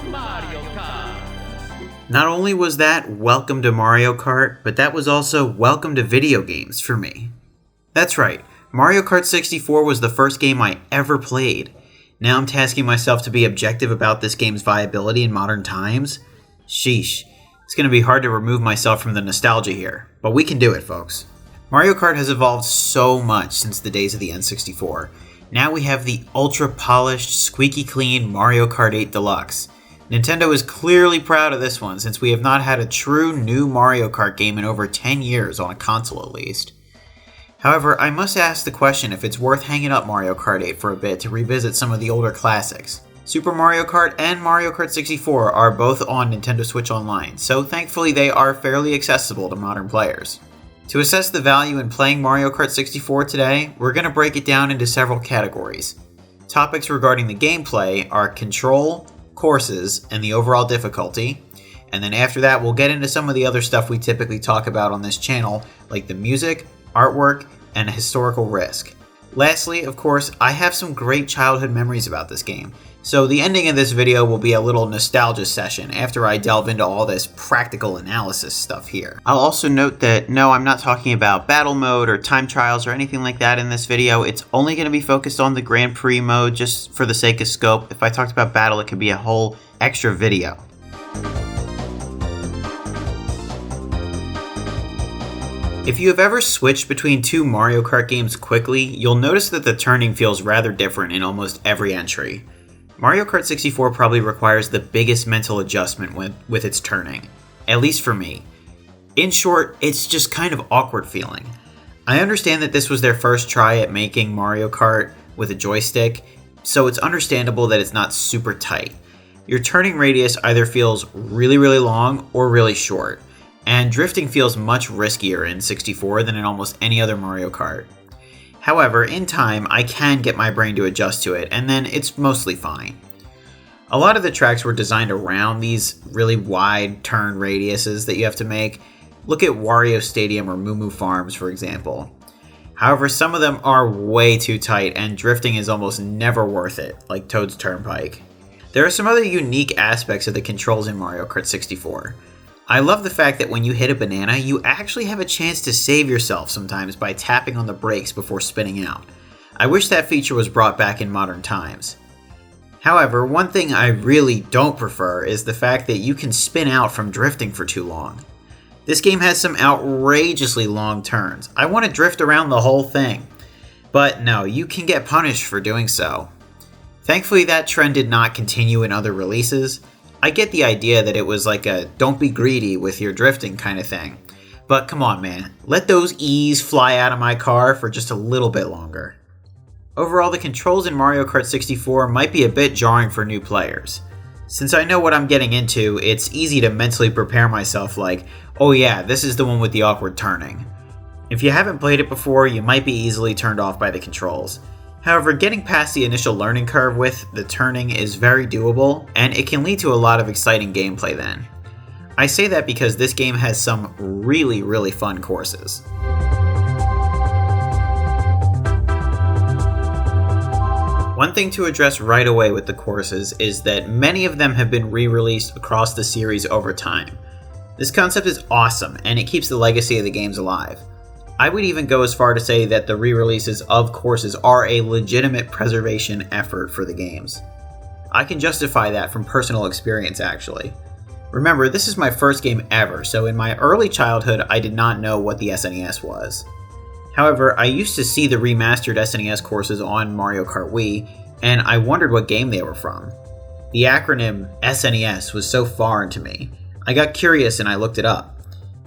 Mario Kart. Not only was that welcome to Mario Kart, but that was also welcome to video games for me. That's right, Mario Kart 64 was the first game I ever played. Now I'm tasking myself to be objective about this game's viability in modern times? Sheesh, it's going to be hard to remove myself from the nostalgia here, but we can do it, folks. Mario Kart has evolved so much since the days of the N64. Now we have the ultra-polished, squeaky clean Mario Kart 8 Deluxe. Nintendo is clearly proud of this one since we have not had a true new Mario Kart game in over 10 years on a console at least. However, I must ask the question if it's worth hanging up Mario Kart 8 for a bit to revisit some of the older classics. Super Mario Kart and Mario Kart 64 are both on Nintendo Switch Online, so thankfully they are fairly accessible to modern players. To assess the value in playing Mario Kart 64 today, we're going to break it down into several categories. Topics regarding the gameplay are control, courses, and the overall difficulty, and then after that we'll get into some of the other stuff we typically talk about on this channel, like the music, artwork, and historical risk. Lastly, of course, I have some great childhood memories about this game, so the ending of this video will be a little nostalgia session after I delve into all this practical analysis stuff here. I'll also note that no, I'm not talking about battle mode or time trials or anything like that in this video. It's only going to be focused on the Grand Prix mode just for the sake of scope. If I talked about battle, it could be a whole extra video. If you have ever switched between two Mario Kart games quickly, you'll notice that the turning feels rather different in almost every entry. Mario Kart 64 probably requires the biggest mental adjustment with its turning, at least for me. In short, it's just kind of awkward feeling. I understand that this was their first try at making Mario Kart with a joystick, so it's understandable that it's not super tight. Your turning radius either feels really long or really short. And drifting feels much riskier in 64 than in almost any other Mario Kart. However, in time, I can get my brain to adjust to it, and then it's mostly fine. A lot of the tracks were designed around these really wide turn radiuses that you have to make. Look at Wario Stadium or Moo Moo Farms, for example. However, some of them are way too tight, and drifting is almost never worth it, like Toad's Turnpike. There are some other unique aspects of the controls in Mario Kart 64. I love the fact that when you hit a banana, you actually have a chance to save yourself sometimes by tapping on the brakes before spinning out. I wish that feature was brought back in modern times. However, one thing I really don't prefer is the fact that you can spin out from drifting for too long. This game has some outrageously long turns. I want to drift around the whole thing. But no, you can get punished for doing so. Thankfully, that trend did not continue in other releases. I get the idea that it was like a don't be greedy with your drifting kind of thing. But come on, man, let those E's fly out of my car for just a little bit longer. Overall, the controls in Mario Kart 64 might be a bit jarring for new players. Since I know what I'm getting into, it's easy to mentally prepare myself like, oh yeah, this is the one with the awkward turning. If you haven't played it before, you might be easily turned off by the controls. However, getting past the initial learning curve with the turning is very doable, and it can lead to a lot of exciting gameplay then. I say that because this game has some really fun courses. One thing to address right away with the courses is that many of them have been re-released across the series over time. This concept is awesome, and it keeps the legacy of the games alive. I would even go as far to say that the re-releases of courses are a legitimate preservation effort for the games. I can justify that from personal experience, actually. Remember, this is my first game ever, so in my early childhood I did not know what the SNES was. However, I used to see the remastered SNES courses on Mario Kart Wii, and I wondered what game they were from. The acronym SNES was so foreign to me. I got curious and I looked it up.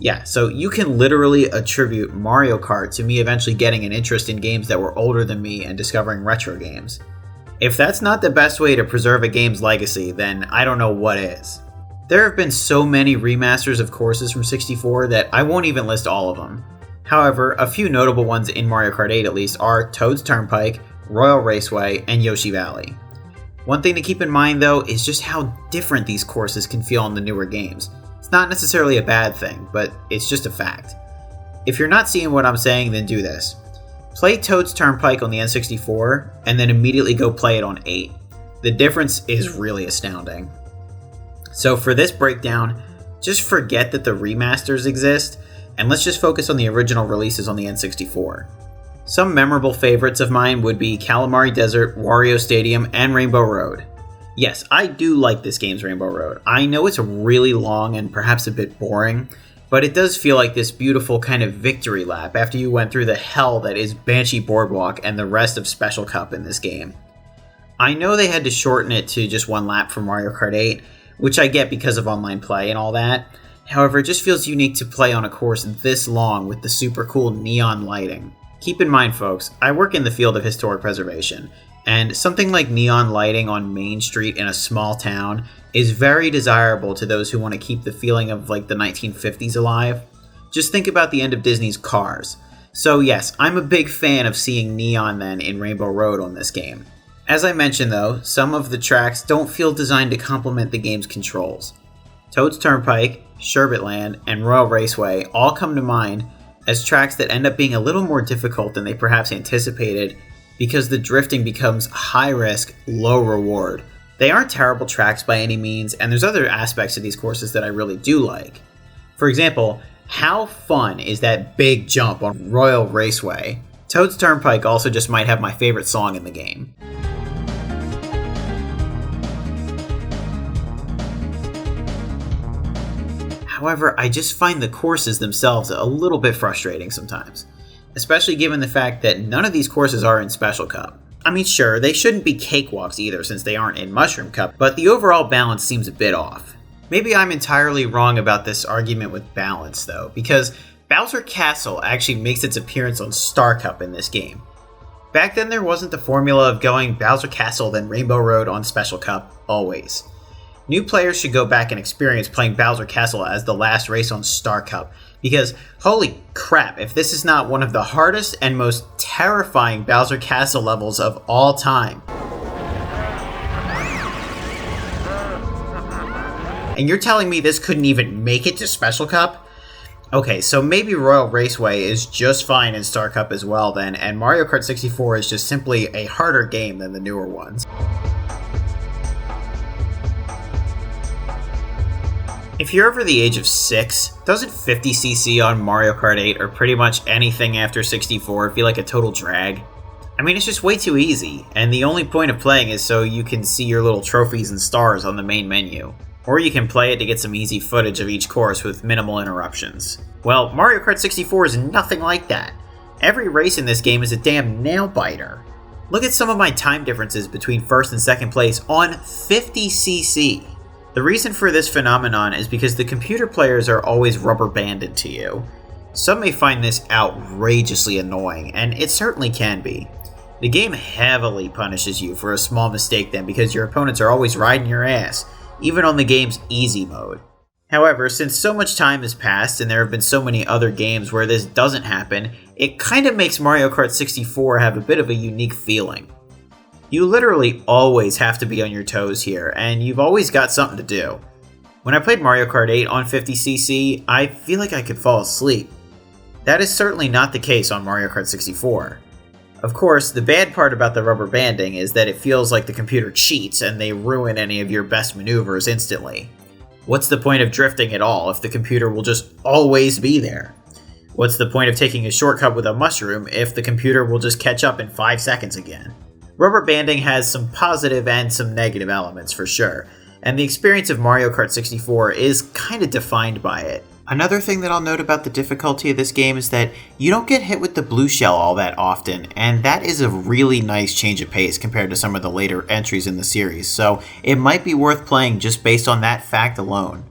Yeah, so you can literally attribute Mario Kart to me eventually getting an interest in games that were older than me and discovering retro games. If that's not the best way to preserve a game's legacy, then I don't know what is. There have been so many remasters of courses from 64 that I won't even list all of them. However, a few notable ones in Mario Kart 8 at least are Toad's Turnpike, Royal Raceway, and Yoshi Valley. One thing to keep in mind though is just how different these courses can feel in the newer games. It's not necessarily a bad thing, but it's just a fact. If you're not seeing what I'm saying, then do this. Play Toad's Turnpike on the N64, and then immediately go play it on 8. The difference is really astounding. So for this breakdown, just forget that the remasters exist, and let's just focus on the original releases on the N64. Some memorable favorites of mine would be Calamari Desert, Wario Stadium, and Rainbow Road. Yes, I do like this game's Rainbow Road. I know it's really long and perhaps a bit boring, but it does feel like this beautiful kind of victory lap after you went through the hell that is Banshee Boardwalk and the rest of Special Cup in this game. I know they had to shorten it to just one lap for Mario Kart 8, which I get because of online play and all that. However, it just feels unique to play on a course this long with the super cool neon lighting. Keep in mind, folks, I work in the field of historic preservation, and something like neon lighting on Main Street in a small town is very desirable to those who want to keep the feeling of like the 1950s alive. Just think about the end of Disney's Cars. So yes, I'm a big fan of seeing neon then in Rainbow Road on this game. As I mentioned though, some of the tracks don't feel designed to complement the game's controls. Toad's Turnpike, Sherbetland, and Royal Raceway all come to mind as tracks that end up being a little more difficult than they perhaps anticipated because the drifting becomes high risk, low reward. They aren't terrible tracks by any means, and there's other aspects of these courses that I really do like. For example, how fun is that big jump on Royal Raceway? Toad's Turnpike also just might have my favorite song in the game. However, I just find the courses themselves a little bit frustrating sometimes, especially given the fact that none of these courses are in Special Cup. I mean, sure, they shouldn't be cakewalks either since they aren't in Mushroom Cup, but the overall balance seems a bit off. Maybe I'm entirely wrong about this argument with balance though, because Bowser Castle actually makes its appearance on Star Cup in this game. Back then there wasn't the formula of going Bowser Castle then Rainbow Road on Special Cup, always. New players should go back and experience playing Bowser Castle as the last race on Star Cup, because holy crap, if this is not one of the hardest and most terrifying Bowser Castle levels of all time. And you're telling me this couldn't even make it to Special Cup? Okay, so maybe Royal Raceway is just fine in Star Cup as well then, and Mario Kart 64 is just simply a harder game than the newer ones. If you're over the age of 6, doesn't 50cc on Mario Kart 8 or pretty much anything after 64 feel like a total drag? I mean, it's just way too easy, and the only point of playing is so you can see your little trophies and stars on the main menu. Or you can play it to get some easy footage of each course with minimal interruptions. Well, Mario Kart 64 is nothing like that. Every race in this game is a damn nail-biter. Look at some of my time differences between first and second place on 50cc. The reason for this phenomenon is because the computer players are always rubber banded to you. Some may find this outrageously annoying, and it certainly can be. The game heavily punishes you for a small mistake then because your opponents are always riding your ass, even on the game's easy mode. However, since so much time has passed and there have been so many other games where this doesn't happen, it kind of makes Mario Kart 64 have a bit of a unique feeling. You literally always have to be on your toes here, and you've always got something to do. When I played Mario Kart 8 on 50cc, I feel like I could fall asleep. That is certainly not the case on Mario Kart 64. Of course, the bad part about the rubber banding is that it feels like the computer cheats and they ruin any of your best maneuvers instantly. What's the point of drifting at all if the computer will just always be there? What's the point of taking a shortcut with a mushroom if the computer will just catch up in 5 seconds again? Rubber banding has some positive and some negative elements for sure, and the experience of Mario Kart 64 is kind of defined by it. Another thing that I'll note about the difficulty of this game is that you don't get hit with the blue shell all that often, and that is a really nice change of pace compared to some of the later entries in the series, so it might be worth playing just based on that fact alone.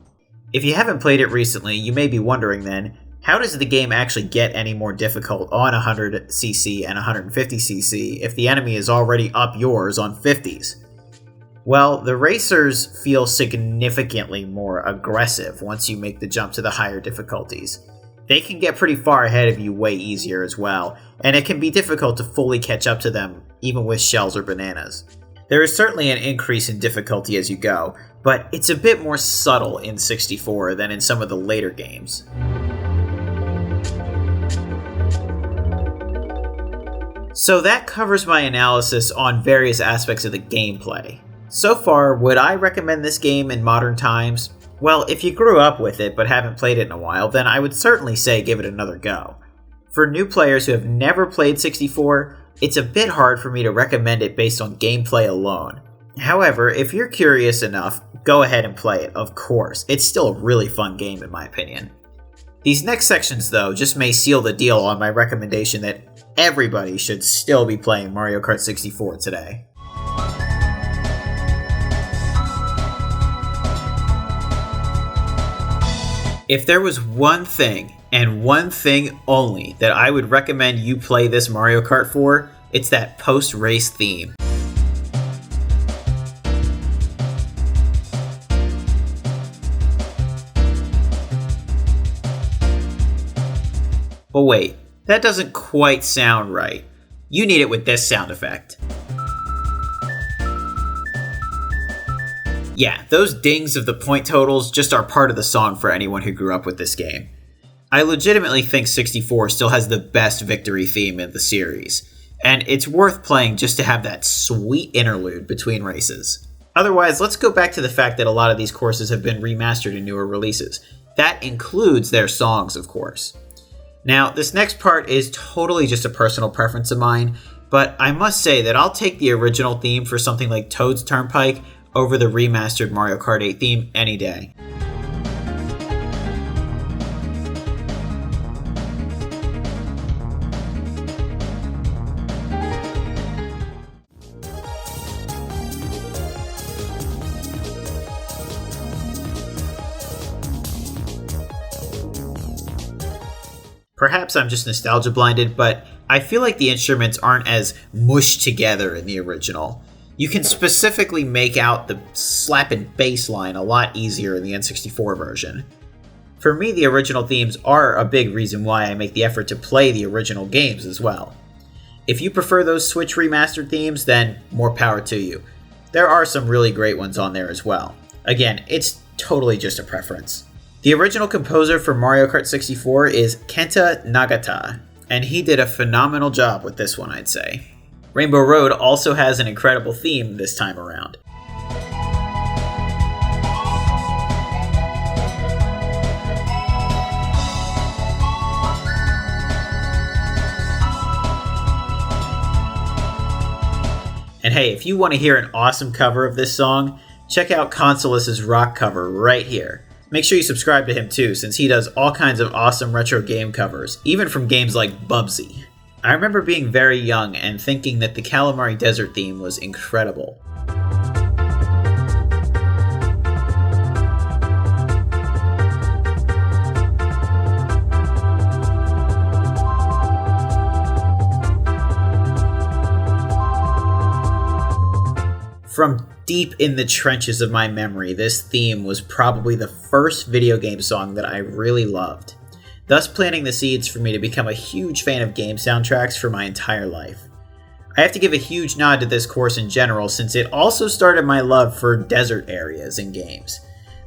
If you haven't played it recently, you may be wondering then, how does the game actually get any more difficult on 100cc and 150cc if the enemy is already up yours on 50s? Well, the racers feel significantly more aggressive once you make the jump to the higher difficulties. They can get pretty far ahead of you way easier as well, and it can be difficult to fully catch up to them, even with shells or bananas. There is certainly an increase in difficulty as you go, but it's a bit more subtle in 64 than in some of the later games. So that covers my analysis on various aspects of the gameplay. So far, would I recommend this game in modern times? Well, if you grew up with it but haven't played it in a while, then I would certainly say give it another go. For new players who have never played 64, it's a bit hard for me to recommend it based on gameplay alone. However, if you're curious enough, go ahead and play it, of course. It's still a really fun game in my opinion. These next sections, though, just may seal the deal on my recommendation that everybody should still be playing Mario Kart 64 today. If there was one thing, and one thing only, that I would recommend you play this Mario Kart for, it's that post-race theme. But wait, that doesn't quite sound right. You need it with this sound effect. Yeah, those dings of the point totals just are part of the song for anyone who grew up with this game. I legitimately think 64 still has the best victory theme in the series, and it's worth playing just to have that sweet interlude between races. Otherwise, let's go back to the fact that a lot of these courses have been remastered in newer releases. That includes their songs, of course. Now, this next part is totally just a personal preference of mine, but I must say that I'll take the original theme for something like Toad's Turnpike over the remastered Mario Kart 8 theme any day. Perhaps I'm just nostalgia blinded, but I feel like the instruments aren't as mushed together in the original. You can specifically make out the slapping bass line a lot easier in the N64 version. For me, the original themes are a big reason why I make the effort to play the original games as well. If you prefer those Switch remastered themes, then more power to you. There are some really great ones on there as well. Again, it's totally just a preference. The original composer for Mario Kart 64 is Kenta Nagata, and he did a phenomenal job with this one, I'd say. Rainbow Road also has an incredible theme this time around. And hey, if you want to hear an awesome cover of this song, check out Consolus's rock cover right here. Make sure you subscribe to him too, since he does all kinds of awesome retro game covers, even from games like Bubsy. I remember being very young and thinking that the Calamari Desert theme was incredible. From deep in the trenches of my memory, this theme was probably the first video game song that I really loved, thus planting the seeds for me to become a huge fan of game soundtracks for my entire life. I have to give a huge nod to this course in general, since it also started my love for desert areas in games.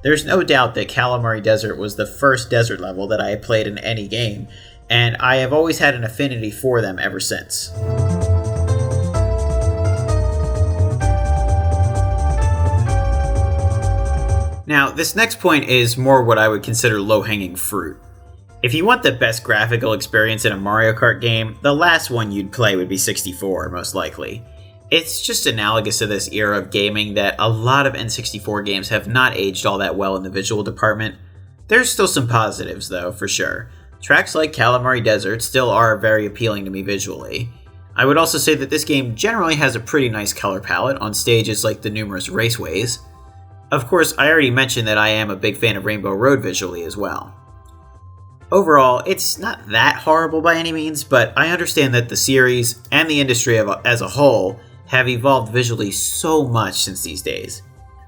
There's no doubt that Calamari Desert was the first desert level that I played in any game, and I have always had an affinity for them ever since. Now, this next point is more what I would consider low-hanging fruit. If you want the best graphical experience in a Mario Kart game, the last one you'd play would be 64, most likely. It's just analogous to this era of gaming that a lot of N64 games have not aged all that well in the visual department. There's still some positives, though, for sure. Tracks like Calamari Desert still are very appealing to me visually. I would also say that this game generally has a pretty nice color palette on stages like the numerous raceways. Of course, I already mentioned that I am a big fan of Rainbow Road visually as well. Overall, it's not that horrible by any means, but I understand that the series and the industry as a whole have evolved visually so much since these days.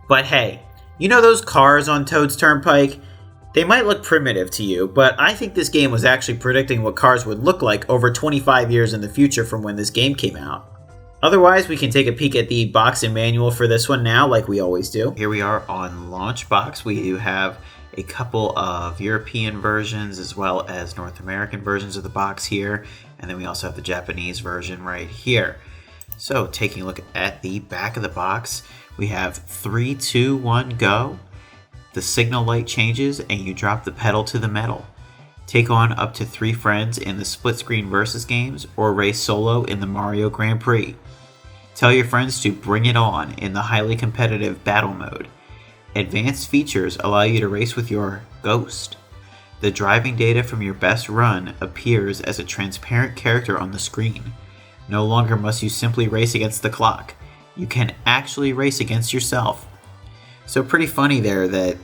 But hey, you know those cars on Toad's Turnpike? They might look primitive to you, but I think this game was actually predicting what cars would look like over 25 years in the future from when this game came out. Otherwise, we can take a peek at the box and manual for this one now, like we always do. Here we are on launch box. We do have a couple of European versions as well as North American versions of the box here, and then we also have the Japanese version right here. So, taking a look at the back of the box, We have 3, 2, 1, go. The signal light changes and you drop the pedal to the metal. Take on up to 3 friends in the split screen versus games or race solo in the Mario Grand Prix. Tell your friends to bring it on in the highly competitive battle mode. Advanced features allow you to race with your ghost. The driving data from your best run appears as a transparent character on the screen. No longer must you simply race against the clock. You can actually race against yourself. So pretty funny there that,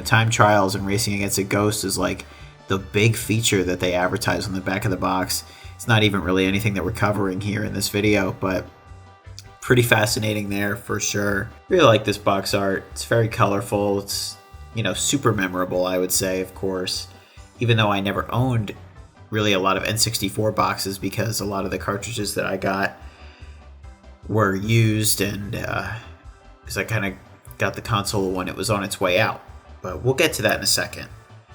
time trials and racing against a ghost is like the big feature that they advertise on the back of the box. It's not even really anything that we're covering here in this video, but pretty fascinating there for sure. Really like this box art. It's very colorful. It's, super memorable, I would say, of course. Even though I never owned really a lot of N64 boxes because a lot of the cartridges that I got were used and because I kind of got the console when it was on its way out. But we'll get to that in a second.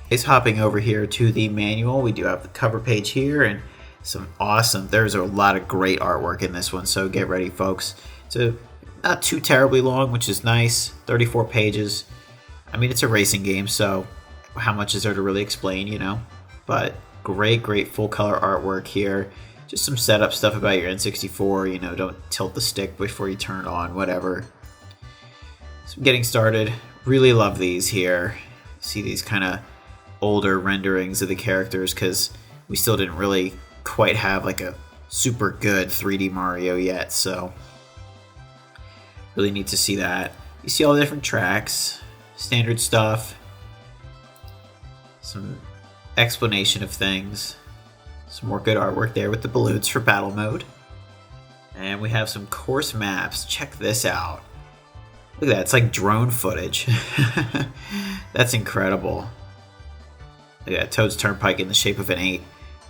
It's hopping over here to the manual. We do have the cover page here and there's a lot of great artwork in this one, so get ready, folks. It's not too terribly long, which is nice. 34 pages. I mean, it's a racing game, so how much is there to really explain, But great full color artwork here. Just some setup stuff about your N64, don't tilt the stick before you turn it on, whatever. So getting started. Really love these here. See these kind of older renderings of the characters because we still didn't really quite have like a super good 3D Mario yet, so really neat to see that. You see all the different tracks, standard stuff, some explanation of things, some more good artwork there with the balloons for battle mode, and we have some course maps. Check this out. Look at that, it's like drone footage. That's incredible. Look at that, Toad's Turnpike in the shape of an 8.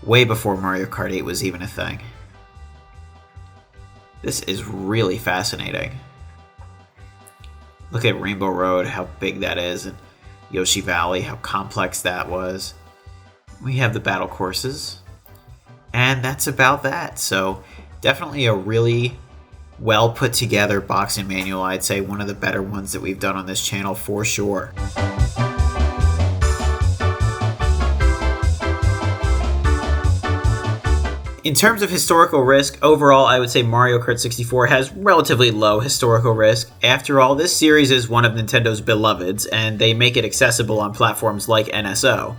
Way before Mario Kart 8 was even a thing. This is really fascinating. Look at Rainbow Road, how big that is, and Yoshi Valley, how complex that was. We have the battle courses, and that's about that. So definitely a really well put together boxing manual. I'd say one of the better ones that we've done on this channel for sure. In terms of historical risk, overall I would say Mario Kart 64 has relatively low historical risk. After all, this series is one of Nintendo's beloveds, and they make it accessible on platforms like NSO.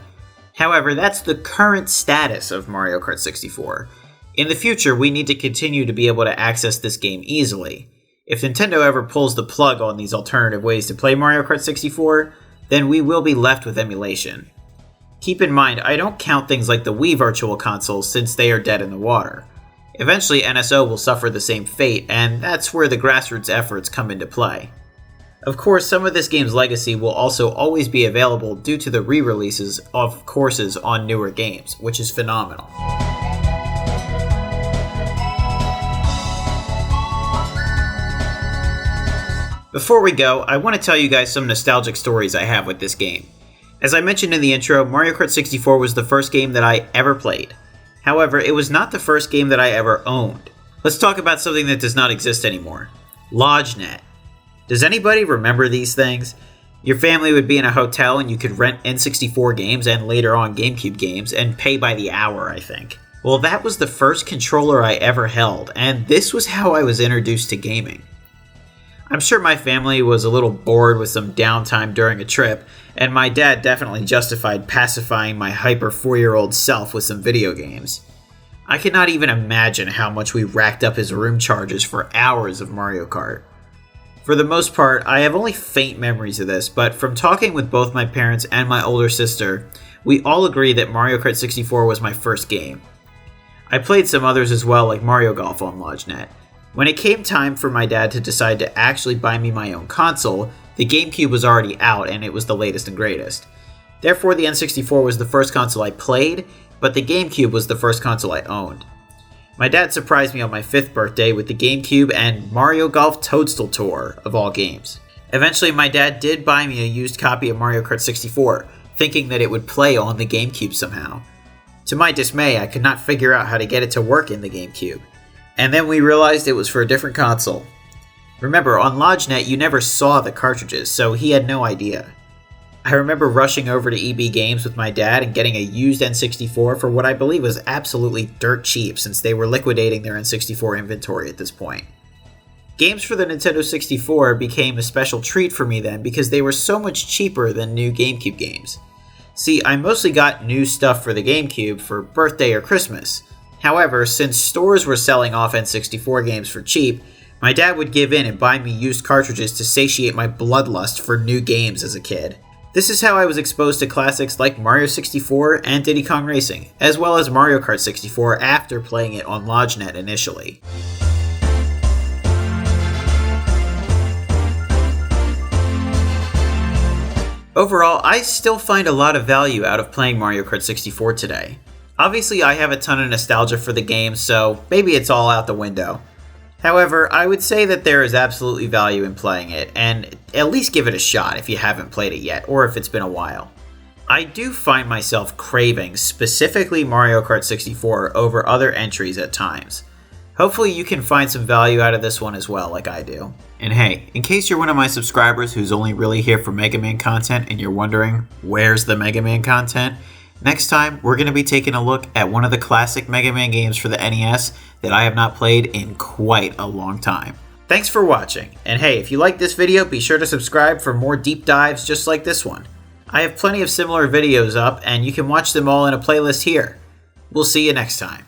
However, that's the current status of Mario Kart 64. In the future, we need to continue to be able to access this game easily. If Nintendo ever pulls the plug on these alternative ways to play Mario Kart 64, then we will be left with emulation. Keep in mind, I don't count things like the Wii Virtual Console since they are dead in the water. Eventually, NSO will suffer the same fate, and that's where the grassroots efforts come into play. Of course, some of this game's legacy will also always be available due to the re-releases of courses on newer games, which is phenomenal. Before we go, I want to tell you guys some nostalgic stories I have with this game. As I mentioned in the intro, Mario Kart 64 was the first game that I ever played. However, it was not the first game that I ever owned. Let's talk about something that does not exist anymore. LodgeNet. Does anybody remember these things? Your family would be in a hotel and you could rent N64 games and later on GameCube games and pay by the hour, I think. Well, that was the first controller I ever held, and this was how I was introduced to gaming. I'm sure my family was a little bored with some downtime during a trip, and my dad definitely justified pacifying my hyper 4-year-old self with some video games. I could not even imagine how much we racked up his room charges for hours of Mario Kart. For the most part, I have only faint memories of this, but from talking with both my parents and my older sister, we all agree that Mario Kart 64 was my first game. I played some others as well, like Mario Golf on LodgeNet. When it came time for my dad to decide to actually buy me my own console, the GameCube was already out and it was the latest and greatest. Therefore, the N64 was the first console I played, but the GameCube was the first console I owned. My dad surprised me on my 5th birthday with the GameCube and Mario Golf Toadstool Tour, of all games. Eventually, my dad did buy me a used copy of Mario Kart 64, thinking that it would play on the GameCube somehow. To my dismay, I could not figure out how to get it to work in the GameCube. And then we realized it was for a different console. Remember, on LodgeNet you never saw the cartridges, so he had no idea. I remember rushing over to EB Games with my dad and getting a used N64 for what I believe was absolutely dirt cheap since they were liquidating their N64 inventory at this point. Games for the Nintendo 64 became a special treat for me then because they were so much cheaper than new GameCube games. See, I mostly got new stuff for the GameCube for birthday or Christmas. However, since stores were selling off N64 games for cheap, my dad would give in and buy me used cartridges to satiate my bloodlust for new games as a kid. This is how I was exposed to classics like Mario 64 and Diddy Kong Racing, as well as Mario Kart 64 after playing it on LodgeNet initially. Overall, I still find a lot of value out of playing Mario Kart 64 today. Obviously, I have a ton of nostalgia for the game, so maybe it's all out the window. However, I would say that there is absolutely value in playing it, and at least give it a shot if you haven't played it yet, or if it's been a while. I do find myself craving specifically Mario Kart 64 over other entries at times. Hopefully you can find some value out of this one as well, like I do. And hey, in case you're one of my subscribers who's only really here for Mega Man content and you're wondering, where's the Mega Man content? Next time, we're going to be taking a look at one of the classic Mega Man games for the NES that I have not played in quite a long time. Thanks for watching, and hey, if you like this video, be sure to subscribe for more deep dives just like this one. I have plenty of similar videos up, and you can watch them all in a playlist here. We'll see you next time.